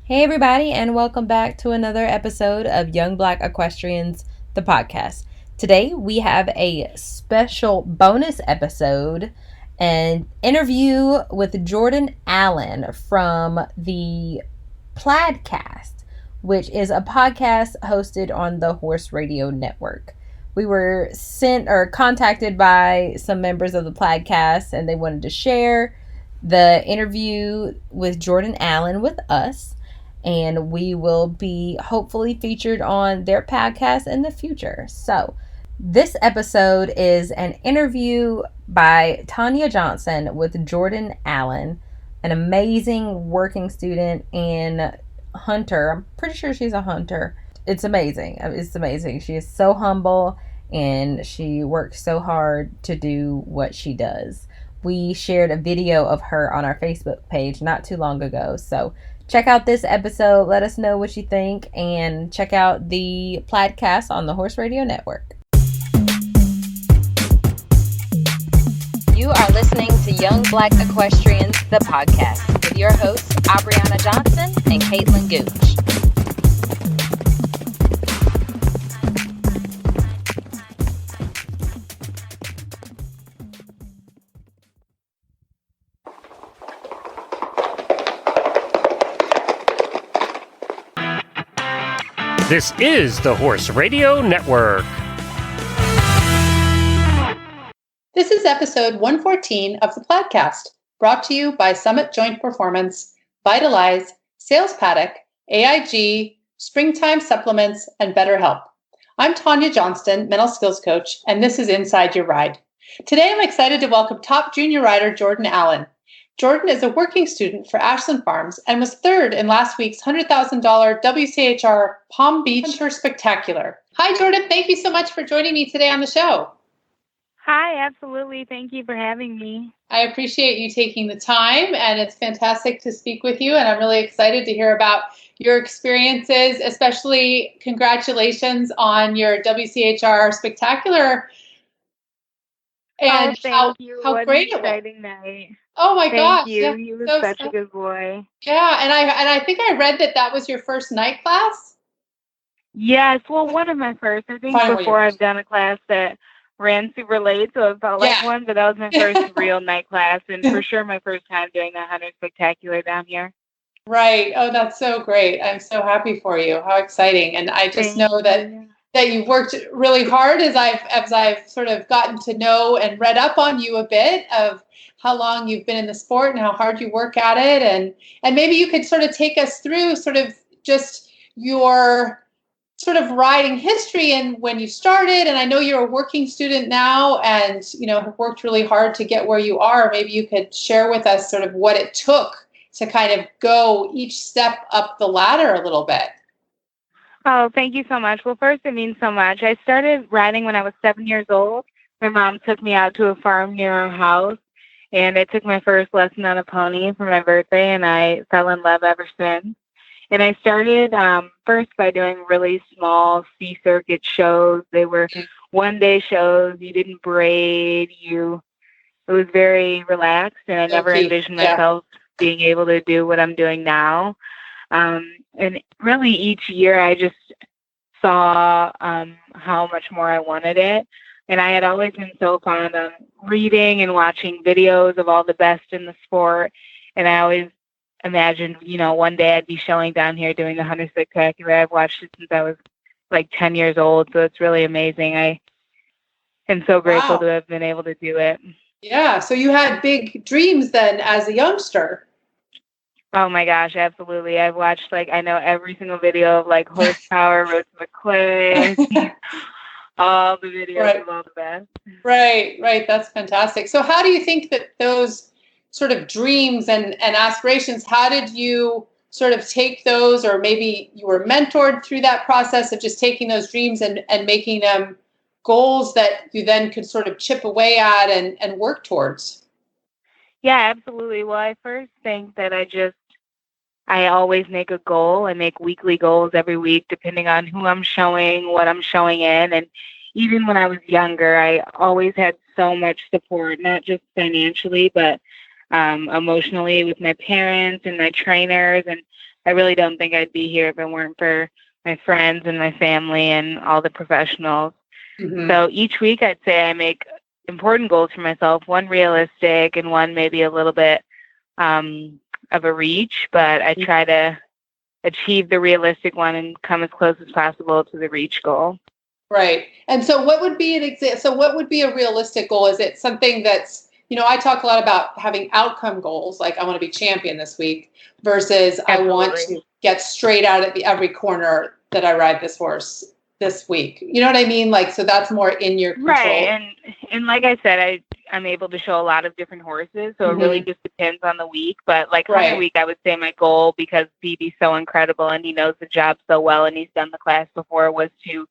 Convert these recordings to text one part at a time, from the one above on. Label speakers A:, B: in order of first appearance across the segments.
A: Hey, everybody, and welcome back to another episode of Young Black Equestrians, the podcast. Today, we have a special bonus episode, an interview with Jordan Allen from the Plaidcast, which is a podcast hosted on the Horse Radio Network. We were contacted by some members of the Plaidcast, and they wanted to share the interview with Jordan Allen with us. And we will be hopefully featured on their podcast in the future. So, this episode is an interview by Tonya Johnson with Jordan Allen, an amazing working student and hunter. I'm pretty sure she's a hunter. It's amazing. It's amazing. She is so humble and she works so hard to do what she does. We shared a video of her on our Facebook page not too long ago. So, check out this episode. Let us know what you think. And check out the Plaidcast on the Horse Radio Network. You are listening to Young Black Equestrians, the podcast, with your hosts, Aubriana Johnson and Caitlin Gooch.
B: This is the Horse Radio Network.
C: This is episode 114 of the Plaidcast, brought to you by Summit Joint Performance, Vitalize, Sales Paddock, AIG, Springtime Supplements, and BetterHelp. I'm Tonya Johnson, mental skills coach, and this is Inside Your Ride. Today, I'm excited to welcome top junior rider Jordan Allen. Jordan is a working student for Ashland Farms and was third in last week's $100,000 WCHR Palm Beach Hunter Spectacular. Hi, Jordan. Thank you so much for joining me today on the show.
D: Hi, absolutely. Thank you for having me.
C: I appreciate you taking the time, and it's fantastic to speak with you, and I'm really excited to hear about your experiences, especially congratulations on your WCHR Spectacular and how great it was.
D: Night.
C: Oh my gosh!
D: Thank you.
C: Yeah,
D: He was such a good boy.
C: Yeah, and I think I read that was your first night class.
D: Yes, well, one of my first. I think before I've done a class that ran super late, so it felt like one, but that was my first real night class, and for sure my first time doing the Hunter Spectacular down here. Right.
C: Oh, that's so great. I'm so happy for you. How exciting. And I just know that you've worked really hard as I've sort of gotten to know and read up on you a bit of how long you've been in the sport and how hard you work at it. And maybe you could sort of take us through sort of just your sort of riding history and when you started. And I know you're a working student now and, have worked really hard to get where you are. Maybe you could share with us sort of what it took to kind of go each step up the ladder a little bit.
D: Oh, thank you so much. Well, first, it means so much. I started riding when I was 7 years old. My mom took me out to a farm near our house, and I took my first lesson on a pony for my birthday, and I fell in love ever since. And I started first by doing really small C-circuit shows. They were one-day shows. You didn't braid. It was very relaxed, and I never envisioned myself being able to do what I'm doing now. And really each year I just saw how much more I wanted it. And I had always been so fond of reading and watching videos of all the best in the sport. And I always imagined, one day I'd be showing down here doing the Hunter Spectacular. I've watched it since I was like 10 years old. So it's really amazing. I am so grateful to have been able to do it.
C: Yeah. So you had big dreams then as a youngster.
D: Oh my gosh, absolutely. I've watched I know every single video of Horsepower, Road to the Clay, all the videos of all the best.
C: Right. That's fantastic. So how do you think that those sort of dreams and aspirations, how did you sort of take those, or maybe you were mentored through that process of just taking those dreams and making them goals that you then could sort of chip away at and work towards?
D: Yeah, absolutely. Well, I first think that I always make a goal. I make weekly goals every week, depending on who I'm showing, what I'm showing in. And even when I was younger, I always had so much support, not just financially, but emotionally with my parents and my trainers. And I really don't think I'd be here if it weren't for my friends and my family and all the professionals.
C: Mm-hmm.
D: So each week I'd say I make important goals for myself, one realistic and one maybe a little bit of a reach, but I try to achieve the realistic one and come as close as possible to the reach goal.
C: Right. And so what would be what would be a realistic goal? Is it something that's, I talk a lot about having outcome goals, like I want to be champion this week versus
D: Absolutely.
C: I want to get straight out at every corner that I ride this horse this week. You know what I mean? Like, so that's more in your control.
D: Right. And like I said, I'm able to show a lot of different horses. So it really just depends on the week. But like every week, I would say my goal, because BB's so incredible and he knows the job so well and he's done the class before, was to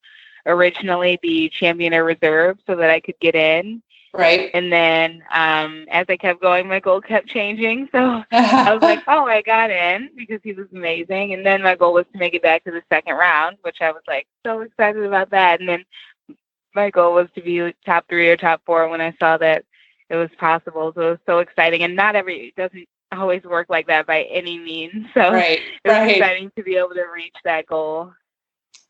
D: originally be champion or reserve so that I could get in.
C: Right.
D: And then as I kept going, my goal kept changing. So I was like, oh, I got in because he was amazing. And then my goal was to make it back to the second round, which I was like so excited about that. And then my goal was to be top 3 or top 4 when I saw that it was possible. So it was so exciting. And it doesn't always work like that by any means. So it was exciting to be able to reach that goal.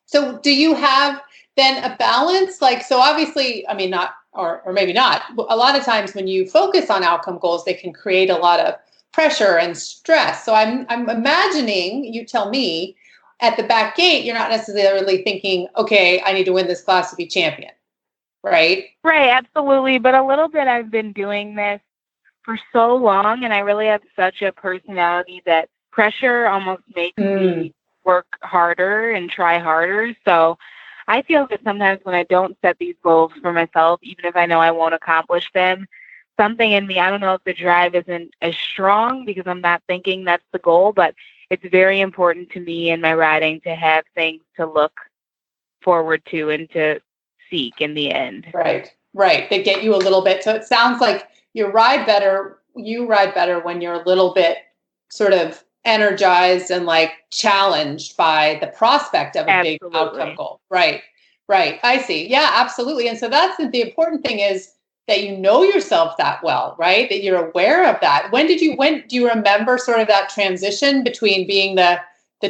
C: So do you have then a balance? Like, so obviously, I mean, not, or maybe not. A lot of times when you focus on outcome goals, they can create a lot of pressure and stress. So I'm imagining, you tell me, at the back gate, you're not necessarily thinking, okay, I need to win this class to be champion. Right?
D: Right, absolutely. But a little bit, I've been doing this for so long, and I really have such a personality that pressure almost makes me work harder and try harder. So I feel that sometimes when I don't set these goals for myself, even if I know I won't accomplish them, something in me, I don't know if the drive isn't as strong because I'm not thinking that's the goal, but it's very important to me in my riding to have things to look forward to and to seek in the end.
C: Right. They get you a little bit. So it sounds like you ride better when you're a little bit sort of energized and like challenged by the prospect of a big outcome goal. Right. I see. Yeah, absolutely. And so that's the important thing, is that you know yourself that well, right? That you're aware of that. When do you remember sort of that transition between being the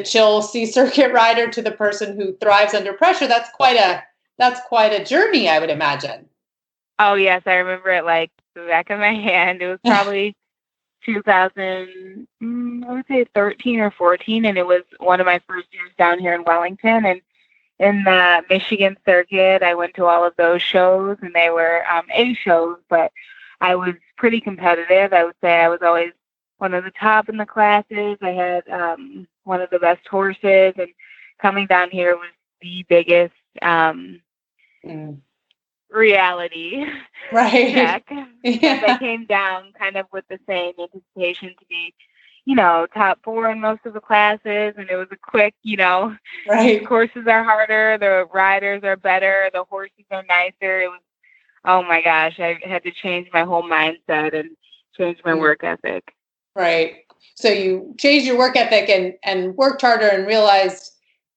C: chill C circuit rider to the person who thrives under pressure? That's quite a journey, I would imagine.
D: Oh yes, I remember it like the back of my hand. It was probably 2000, I would say 13 or 14, and it was one of my first years down here in Wellington. And in the Michigan circuit, I went to all of those shows, and they were A shows, but I was pretty competitive. I would say I was always one of the top in the classes. I had one of the best horses, and coming down here was the biggest reality check. Yeah. They came down kind of with the same anticipation to be, top 4 in most of the classes, and it was a quick, the courses are harder, the riders are better, the horses are nicer. It was, oh my gosh, I had to change my whole mindset and change my work ethic.
C: Right. So you changed your work ethic and worked harder and realized,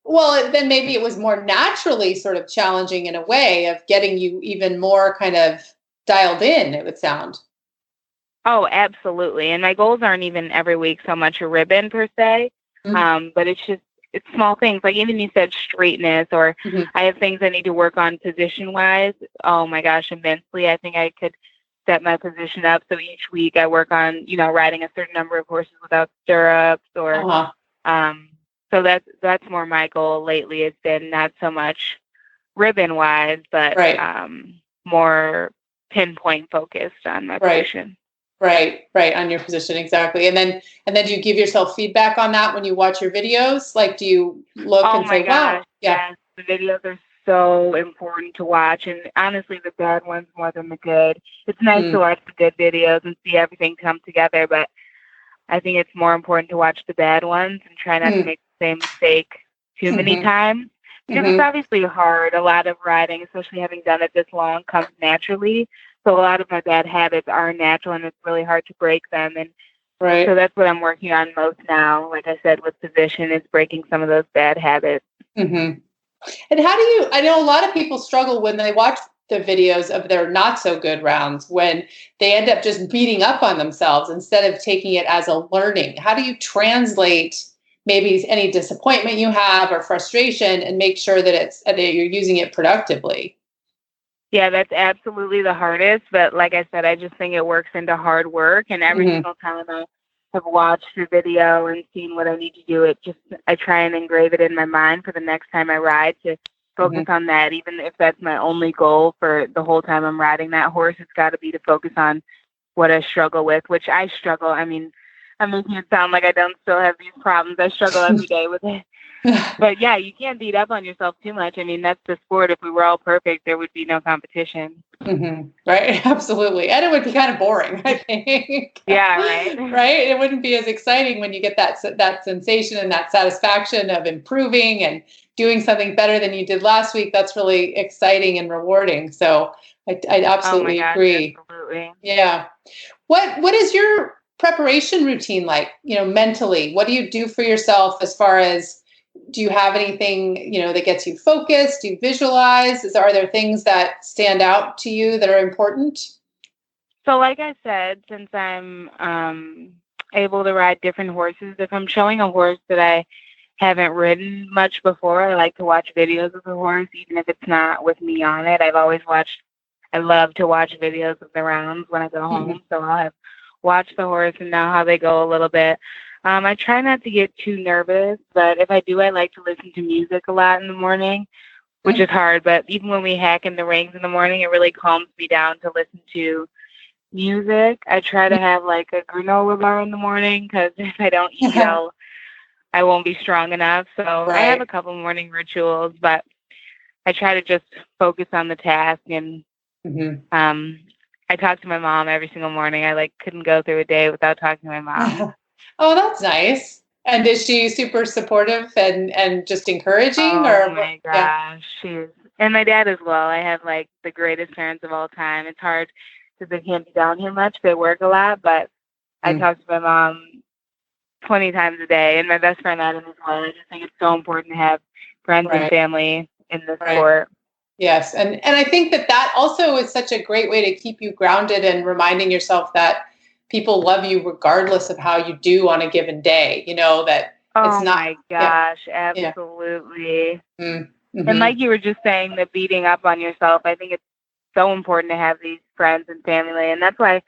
C: well, then maybe it was more naturally sort of challenging in a way of getting you even more kind of dialed in, it would sound.
D: Oh, absolutely. And my goals aren't even every week so much a ribbon per se, but it's small things. Like even you said straightness, or I have things I need to work on position-wise. Oh my gosh, immensely. I think I could set my position up. So each week I work on, riding a certain number of horses without stirrups, or so that's more my goal lately. It's been not so much ribbon-wise, but more pinpoint focused on my position.
C: Right, on your position, exactly. And then do you give yourself feedback on that when you watch your videos? Like, do you look and say, wow?
D: Yeah, yes, the videos are so important to watch, and honestly, the bad ones more than the good. It's nice to watch the good videos and see everything come together, but I think it's more important to watch the bad ones and try not to make the same mistake too many times. Because it's obviously hard. A lot of riding, especially having done it this long, comes naturally. So a lot of my bad habits are natural, and it's really hard to break them. And so that's what I'm working on most now. Like I said, with position, is breaking some of those bad habits.
C: And I know a lot of people struggle when they watch the videos of their not so good rounds, when they end up just beating up on themselves instead of taking it as a learning. How do you translate maybe any disappointment you have or frustration, and make sure that that you're using it productively.
D: Yeah, that's absolutely the hardest. But like I said, I just think it works into hard work. And every single time I have watched the video and seen what I need to do, I try and engrave it in my mind for the next time I ride to focus on that. Even if that's my only goal for the whole time I'm riding that horse, it's got to be to focus on what I struggle with, which I struggle. I mean, I'm making it sound like I don't still have these problems. I struggle every day with it. But yeah, you can't beat up on yourself too much. I mean, that's the sport. If we were all perfect, there would be no competition.
C: Right. Absolutely. And it would be kind of boring, I think.
D: Yeah, right.
C: Right. It wouldn't be as exciting when you get that sensation and that satisfaction of improving and doing something better than you did last week. That's really exciting and rewarding. So I absolutely agree.
D: Absolutely.
C: Yeah. What is your preparation routine like, mentally? What do you do for yourself as far as, do you have anything, that gets you focused? Do you visualize? Are there things that stand out to you that are important?
D: So like I said, since I'm able to ride different horses, if I'm showing a horse that I haven't ridden much before, I like to watch videos of the horse, even if it's not with me on it. I love to watch videos of the rounds when I go home. So I'll have watched the horse and know how they go a little bit. I try not to get too nervous, but if I do, I like to listen to music a lot in the morning, which is hard. But even when we hack in the rings in the morning, it really calms me down to listen to music. I try to have like a granola bar in the morning, because if I don't eat, I won't be strong enough. So I have a couple morning rituals, but I try to just focus on the task. And I talk to my mom every single morning. I couldn't go through a day without talking to my mom.
C: Oh, that's nice. And is she super supportive and just encouraging?
D: Oh my gosh, and my dad as well. I have the greatest parents of all time. It's hard because they can't be down here much. They work a lot, but I talk to my mom 20 times a day, and my best friend Adam as well. I just think it's so important to have friends and family in this sport.
C: Yes, and I think that also is such a great way to keep you grounded and reminding yourself that people love you regardless of how you do on a given day. That it's not. Oh
D: my gosh, absolutely. And like you were just saying, the beating up on yourself, I think it's so important to have these friends and family. And that's why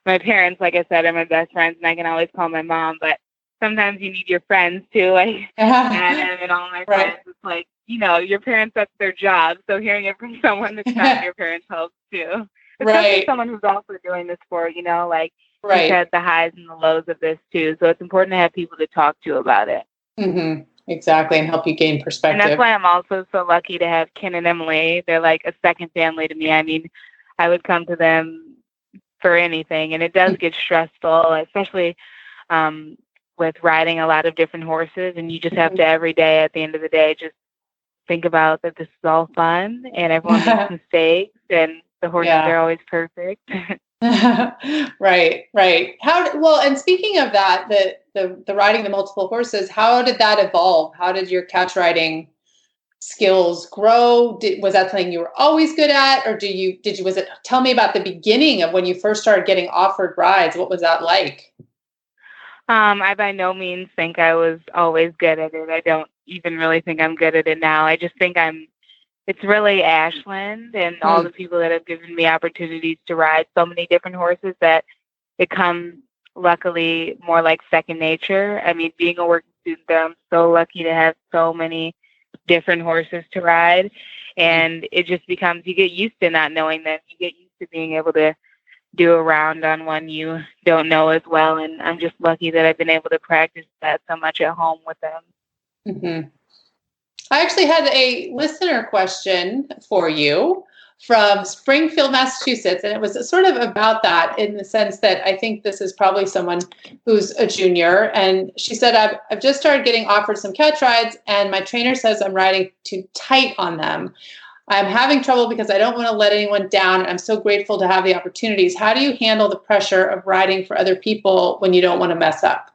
D: my parents, like I said, are my best friends, and I can always call my mom. But sometimes you need your friends too, Adam and all my friends. It's your parents, that's their job. So hearing it from someone that's not your parents helps too. Especially someone who's also doing this sport, you've had the highs and the lows of this too. So it's important to have people to talk to about it.
C: Exactly, and help you gain perspective.
D: And that's why I'm also so lucky to have Ken and Emily. They're like a second family to me. I mean, I would come to them for anything, and it does get stressful, especially with riding a lot of different horses, and you just have to every day, at the end of the day, just think about that this is all fun, and everyone makes mistakes, and the horses are always perfect.
C: Right. And speaking of that, the riding the multiple horses, how did that evolve? How did your catch riding skills grow? Was that something you were always good at, or tell me about the beginning of when you first started getting offered rides? What was that like?
D: I by no means think I was always good at it. I don't even really think I'm good at it now. I just think it's really Ashland and all the people that have given me opportunities to ride so many different horses that it comes, luckily, more like second nature. I mean, being a working student there, I'm so lucky to have so many different horses to ride. And it just becomes, you get used to not knowing them. You get used to being able to do a round on one you don't know as well. And I'm just lucky that I've been able to practice that so much at home with them.
C: I actually had a listener question for you from Springfield, Massachusetts, and it was sort of about that, in the sense that I think this is probably someone who's a junior, and she said, I've just started getting offered some catch rides, and my trainer says I'm riding too tight on them. I'm having trouble because I don't want to let anyone down, and I'm so grateful to have the opportunities. How do you handle the pressure of riding for other people when you don't want to mess up?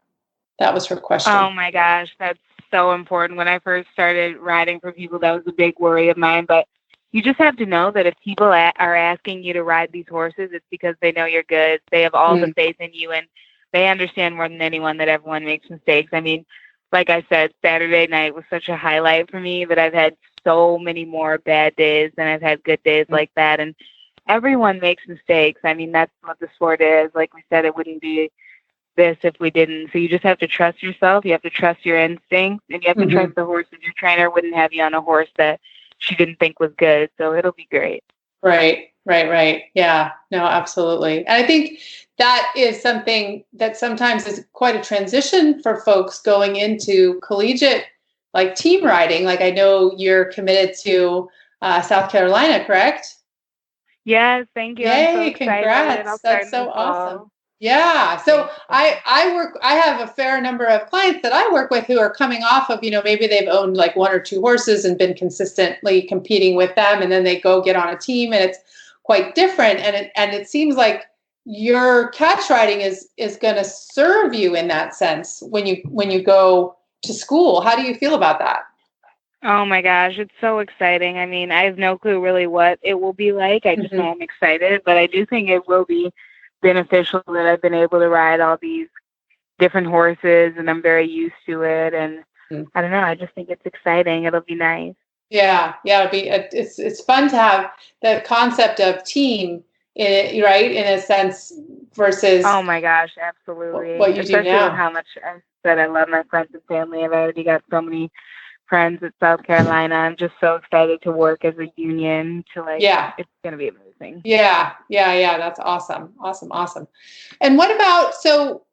C: That was her question.
D: Oh my gosh, that's so important. When I first started riding for people, that was a big worry of mine. But you just have to know that if people are asking you to ride these horses, it's because they know you're good. They have all the faith in you, and they understand more than anyone that everyone makes mistakes. I mean, like I said, Saturday night was such a highlight for me, but I've had so many more bad days than I've had good days like that. And everyone makes mistakes. I mean, that's what the sport is. Like we said, it wouldn't be this if we didn't. So you just have to trust yourself. You have to trust your instincts, and you have to trust the horses. Your trainer wouldn't have you on a horse that she didn't think was good. So it'll be great.
C: Right. Yeah, no, absolutely. And I think that is something that sometimes is quite a transition for folks going into collegiate, like team riding. Like I know you're committed to South Carolina, correct?
D: Yes, thank you.
C: Yay,
D: I'm so
C: congrats. That's so awesome. Yeah. So I have a fair number of clients that I work with who are coming off of, maybe they've owned like one or two horses and been consistently competing with them. And then they go get on a team and it's quite different. And it seems like your catch riding is going to serve you in that sense when you go to school. How do you feel about that?
D: Oh my gosh, it's so exciting. I mean, I have no clue really what it will be like. I just know I'm excited, but I do think it will be beneficial that I've been able to ride all these different horses and I'm very used to it. And I don't know, I just think it's exciting. It'll be nice.
C: Yeah, it's fun to have the concept of team, right, in a sense, versus
D: oh my gosh, absolutely,
C: what you
D: especially
C: do now.
D: With how much I said I love my friends and family. I've already got so many friends at South Carolina. I'm just so excited to work as a union to it's gonna be amazing.
C: Yeah, that's awesome. And what about, so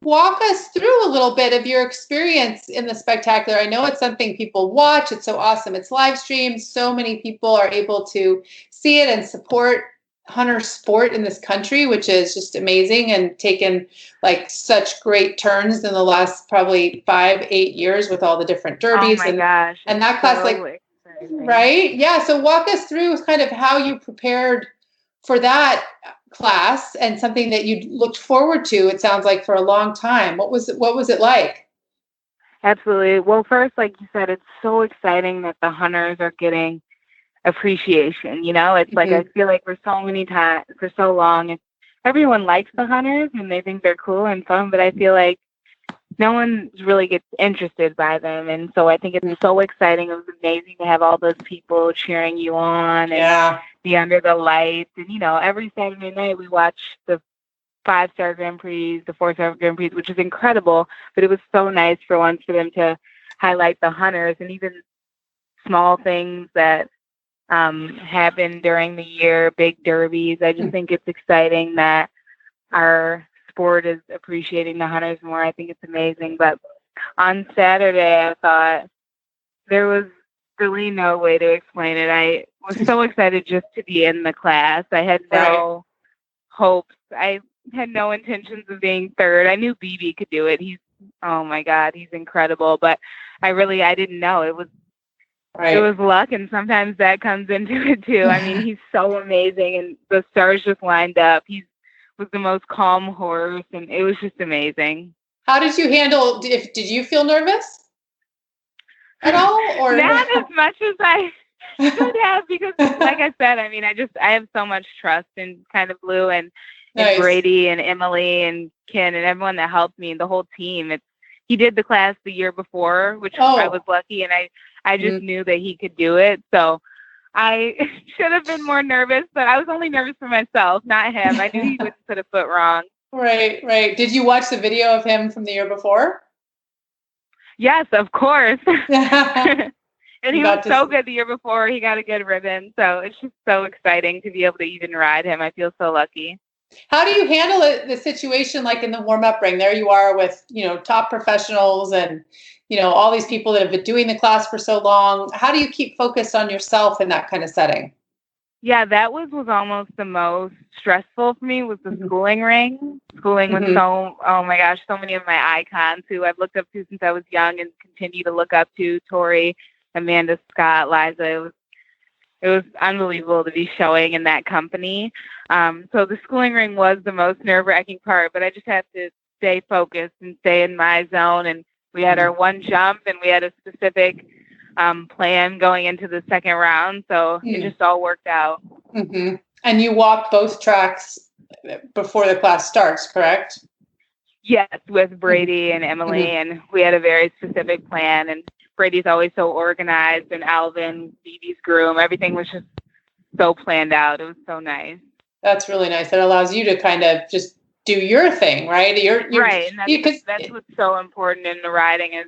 C: walk us through a little bit of your experience in the spectacular. I know it's something people watch. It's so awesome. It's live streamed. So many people are able to see it and support hunter sport in this country, which is just amazing and taken like such great turns in the last probably 5-8 years with all the different derbies.
D: Oh my gosh.
C: And that class,
D: exciting.
C: Right? Yeah. So walk us through kind of how you prepared for that class and something that you looked forward to, it sounds like, for a long time. What was it like?
D: Absolutely. Well, first, like you said, it's so exciting that the hunters are getting appreciation. It's like I feel like for so long, everyone likes the hunters and they think they're cool and fun, but I feel like no one really gets interested by them. And so I think it's so exciting. It was amazing to have all those people cheering you on and be under the lights. And, every Saturday night we watch the 5-star Grand Prix, the 4-star Grand Prix, which is incredible. But it was so nice for once for them to highlight the hunters and even small things that happen during the year, big derbies. I just think it's exciting that our sport is appreciating the hunters more. I think it's amazing. But on Saturday, I thought there was really no way to explain it. I was so excited just to be in the class. I had no hopes. I had no intentions of being third. I knew BB could do it. Oh my God, he's incredible. But I didn't know. It was luck, and sometimes that comes into it too. I mean, he's so amazing, and the stars just lined up. He was the most calm horse, and it was just amazing.
C: How did you handle? Did you feel nervous at all, or
D: not as much as I should have? Because, like I said, I mean, I have so much trust in kind of Blue and Brady and Emily and Ken and everyone that helped me, and the whole team. He did the class the year before, which I was lucky, and I just knew that he could do it. So I should have been more nervous, but I was only nervous for myself, not him. I knew he wouldn't put a foot wrong.
C: Right. Did you watch the video of him from the year before?
D: Yes, of course. And he was so good the year before. He got a good ribbon. So it's just so exciting to be able to even ride him. I feel so lucky.
C: How do you handle the situation like in the warm-up ring? There you are with, top professionals and, all these people that have been doing the class for so long. How do you keep focused on yourself in that kind of setting?
D: Yeah, that was almost the most stressful for me, was the schooling ring. Schooling was oh my gosh, so many of my icons who I've looked up to since I was young and continue to look up to, Tori, Amanda, Scott, Liza. It was unbelievable to be showing in that company. So the schooling ring was the most nerve-wracking part, but I just had to stay focused and stay in my zone. And we had our one jump, and we had a specific plan going into the second round. So it just all worked out.
C: And you walk both tracks before the class starts, correct?
D: Yes, with Brady and Emily, and we had a very specific plan. And Brady's always so organized, and Alvin, Vivi's groom, everything was just so planned out. It was so nice.
C: That's really nice. That allows you to kind of just do your thing, right? You're
D: right, and that's what's so important in the riding is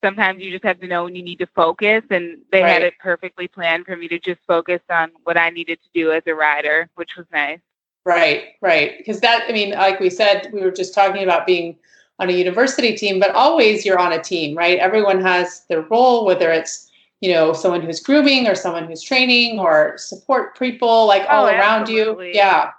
D: sometimes you just have to know when you need to focus, and they had it perfectly planned for me to just focus on what I needed to do as a rider, which was nice.
C: Right. Because that, I mean, like we said, we were just talking about being on a university team, but always you're on a team, right? Everyone has their role, whether it's, someone who's grooming or someone who's training or support people like all around you. Yeah.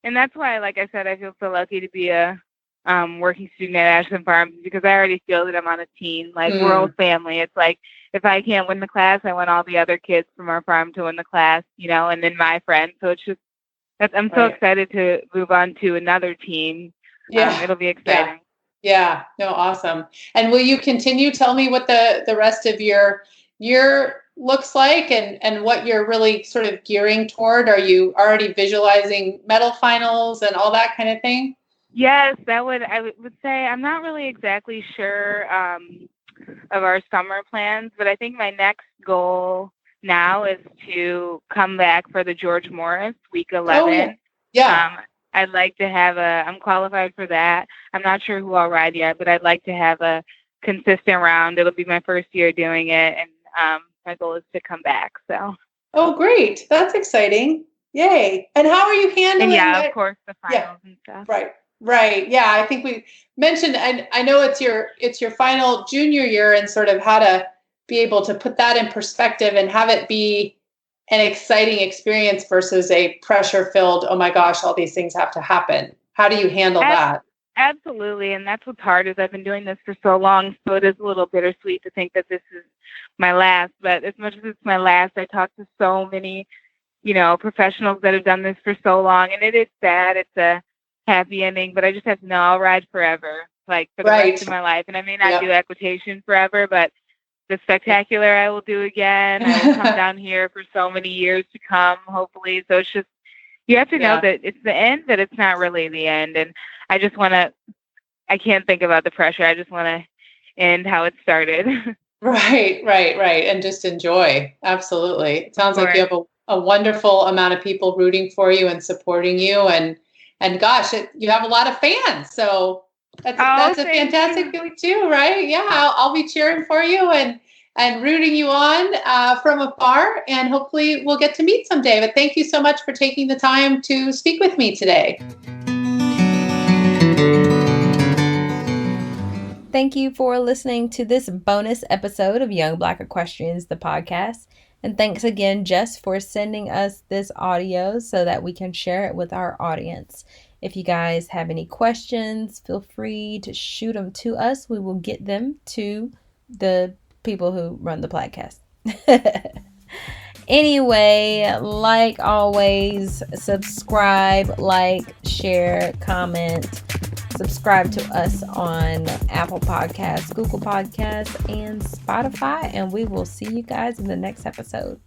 D: And that's why, like I said, I feel so lucky to be a working student at Ashland Farms because I already feel that I'm on a team. Like we're all family. It's like if I can't win the class, I want all the other kids from our farm to win the class, and then my friends. So it's just I'm so excited to move on to another team. Yeah, it'll be exciting.
C: Yeah. No, awesome. And will you continue? Tell me what the rest of your year looks like and what you're really sort of gearing toward. Are you already visualizing medal finals and all that kind of thing?
D: Yes, I would say I'm not really exactly sure of our summer plans, but I think my next goal now is to come back for the George Morris week 11.
C: Oh, yeah.
D: I'd like to have I'm qualified for that. I'm not sure who I'll ride yet, but I'd like to have a consistent round. It'll be my first year doing it, and my goal is to come back. So.
C: Oh, great! That's exciting! Yay! And how are you handling?
D: And of course, the finals and stuff.
C: Right. Yeah, I think we mentioned. I know it's your final junior year, and sort of how to be able to put that in perspective and have it be an exciting experience versus a pressure-filled, oh my gosh, all these things have to happen. How do you handle that?
D: Absolutely, and that's what's hard is I've been doing this for so long, so it is a little bittersweet to think that this is my last. But as much as it's my last, I talk to so many, professionals that have done this for so long, and it is sad. It's a happy ending, but I just have to know I'll ride forever, like for the rest of my life. And I may not do equitation forever, but the spectacular I will do again. I will come down here for so many years to come, hopefully. So it's just, you have to know that it's the end, but it's not really the end. And I just I can't think about the pressure. I just want to end how it started.
C: Right. And just enjoy. Absolutely. It sounds like you have a wonderful amount of people rooting for you and supporting you. And gosh, you have a lot of fans. So that's a fantastic feeling too, right? Yeah, I'll be cheering for you and rooting you on from afar, and hopefully we'll get to meet someday. But thank you so much for taking the time to speak with me today.
A: Thank you for listening to this bonus episode of Young Black Equestrians, the podcast. And thanks again, Jess, for sending us this audio so that we can share it with our audience. If you guys have any questions, feel free to shoot them to us. We will get them to the people who run the Plaidcast. Anyway, like always, subscribe, like, share, comment. Subscribe to us on Apple Podcasts, Google Podcasts, and Spotify. And we will see you guys in the next episode.